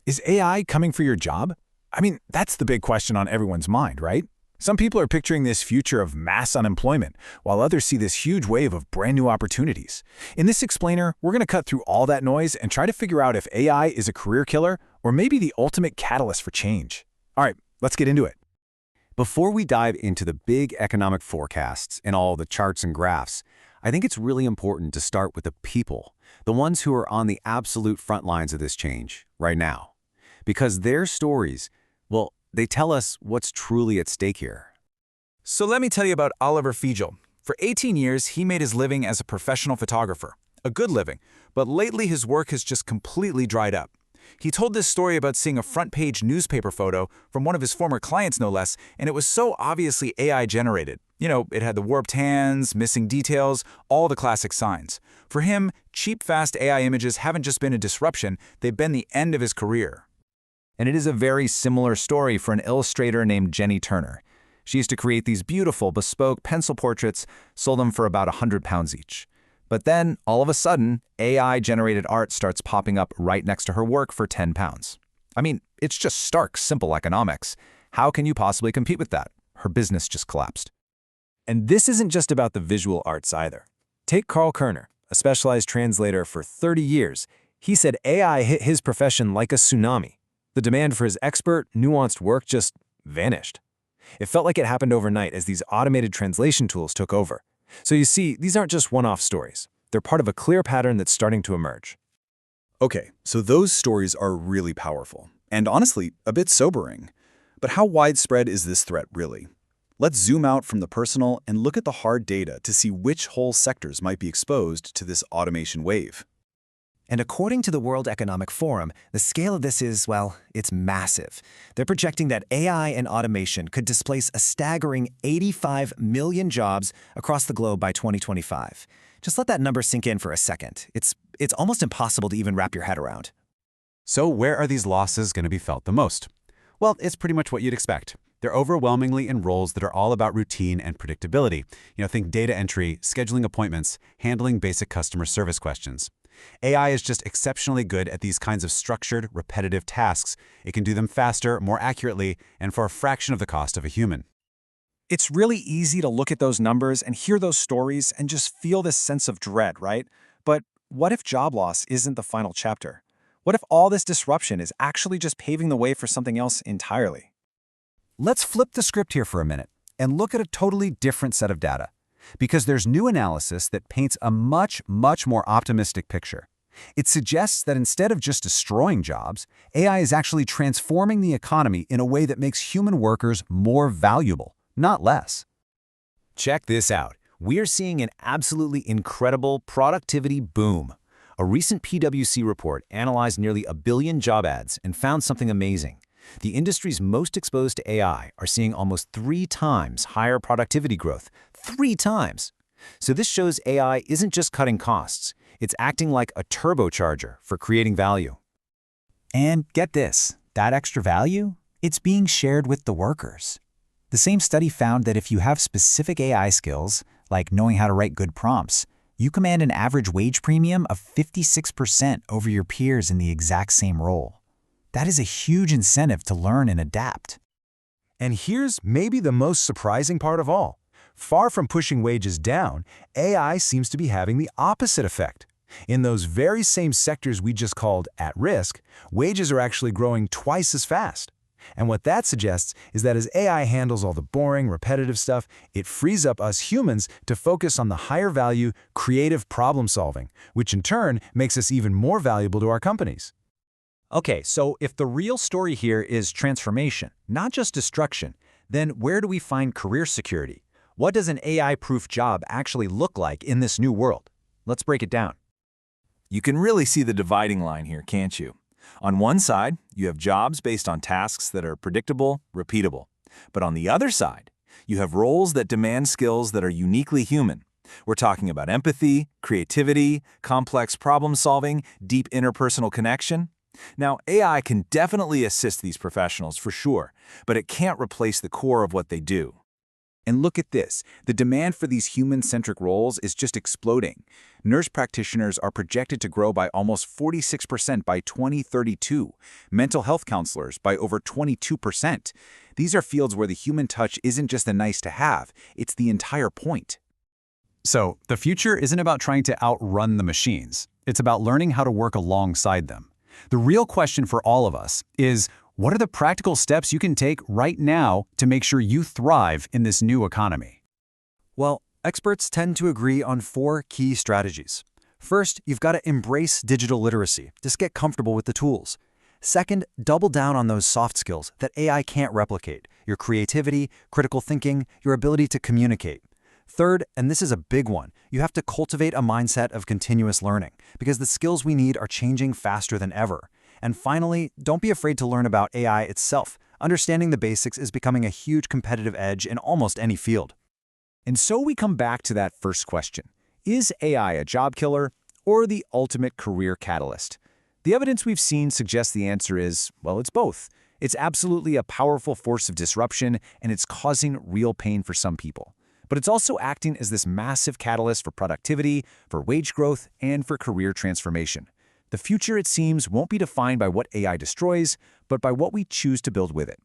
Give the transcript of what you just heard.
Is AI coming for your job? I mean, that's the big question on everyone's mind, right? Some people are picturing this future of mass unemployment, while others see this huge wave of brand new opportunities. In this explainer, we're going to cut through all that noise and try to figure out if AI is a career killer or maybe the ultimate catalyst for change. All right, let's get into it. Before we dive into the big economic forecasts and all the charts and graphs, I think it's really important to start with the people, the ones who are on the absolute front lines of this change right now. Because their stories, well, they tell us what's truly at stake here. So let me tell you about Oliver Fiegel. For 18 years, he made his living as a professional photographer. A good living, but lately his work has just completely dried up. He told this story about seeing a front-page newspaper photo from one of his former clients, no less, and it was so obviously AI-generated. You know, it had the warped hands, missing details, all the classic signs. For him, cheap, fast AI images haven't just been a disruption, they've been the end of his career. And it is a very similar story for an illustrator named Jenny Turner. She used to create these beautiful, bespoke pencil portraits, sold them for about £100 each. But then, all of a sudden, AI-generated art starts popping up right next to her work for £10. I mean, it's just stark, simple economics. How can you possibly compete with that? Her business just collapsed. And this isn't just about the visual arts either. Take Carl Kerner, a specialized translator for 30 years. He said AI hit his profession like a tsunami. The demand for his expert, nuanced work just vanished. It felt like it happened overnight as these automated translation tools took over. So you see, these aren't just one-off stories. They're part of a clear pattern that's starting to emerge. Okay, so those stories are really powerful, and honestly, a bit sobering. But how widespread is this threat really? Let's zoom out from the personal and look at the hard data to see which whole sectors might be exposed to this automation wave. And according to the World Economic Forum, the scale of this is, well, it's massive. They're projecting that AI and automation could displace a staggering 85 million jobs across the globe by 2025. Just let that number sink in for a second. It's almost impossible to even wrap your head around. So where are these losses going to be felt the most? Well, it's pretty much what you'd expect. They're overwhelmingly in roles that are all about routine and predictability. Think data entry, scheduling appointments, handling basic customer service questions. AI is just exceptionally good at these kinds of structured, repetitive tasks. It can do them faster, more accurately, and for a fraction of the cost of a human. It's really easy to look at those numbers and hear those stories and just feel this sense of dread, right? But what if job loss isn't the final chapter? What if all this disruption is actually just paving the way for something else entirely? Let's flip the script here for a minute and look at a totally different set of data. Because there's new analysis that paints a much more optimistic picture. It suggests that instead of just destroying jobs, AI is actually transforming the economy in a way that makes human workers more valuable, not less. Check this out. We're seeing an absolutely incredible productivity boom. A recent PwC report analyzed nearly 1 billion job ads and found something amazing. The industries most exposed to AI are seeing almost 3 times higher productivity growth. 3 times! So this shows AI isn't just cutting costs, it's acting like a turbocharger for creating value. And get this, that extra value, it's being shared with the workers. The same study found that if you have specific AI skills, like knowing how to write good prompts, you command an average wage premium of 56% over your peers in the exact same role. That is a huge incentive to learn and adapt. And here's maybe the most surprising part of all. Far from pushing wages down, AI seems to be having the opposite effect. In those very same sectors we just called at risk, wages are actually growing twice as fast. And what that suggests is that as AI handles all the boring, repetitive stuff, it frees up us humans to focus on the higher value, creative problem solving, which in turn makes us even more valuable to our companies. Okay, so if the real story here is transformation, not just destruction, then where do we find career security? What does an AI-proof job actually look like in this new world? Let's break it down. You can really see the dividing line here, can't you? On one side, you have jobs based on tasks that are predictable, repeatable. But on the other side, you have roles that demand skills that are uniquely human. We're talking about empathy, creativity, complex problem solving, deep interpersonal connection. Now, AI can definitely assist these professionals for sure, but it can't replace the core of what they do. And look at this. The demand for these human-centric roles is just exploding. Nurse practitioners are projected to grow by almost 46% by 2032. Mental health counselors by over 22%. These are fields where the human touch isn't just a nice-to-have, it's the entire point. So, the future isn't about trying to outrun the machines. It's about learning how to work alongside them. The real question for all of us is, what are the practical steps you can take right now to make sure you thrive in this new economy? Well, experts tend to agree on 4 key strategies. First, you've got to embrace digital literacy. Just get comfortable with the tools. Second, double down on those soft skills that AI can't replicate: your creativity, critical thinking, your ability to communicate. Third, and this is a big one, you have to cultivate a mindset of continuous learning, because the skills we need are changing faster than ever. And finally, don't be afraid to learn about AI itself. Understanding the basics is becoming a huge competitive edge in almost any field. And so we come back to that first question. Is AI a job killer or the ultimate career catalyst? The evidence we've seen suggests the answer is, well, it's both. It's absolutely a powerful force of disruption, and it's causing real pain for some people. But it's also acting as this massive catalyst for productivity, for wage growth, and for career transformation. The future, it seems, won't be defined by what AI destroys, but by what we choose to build with it.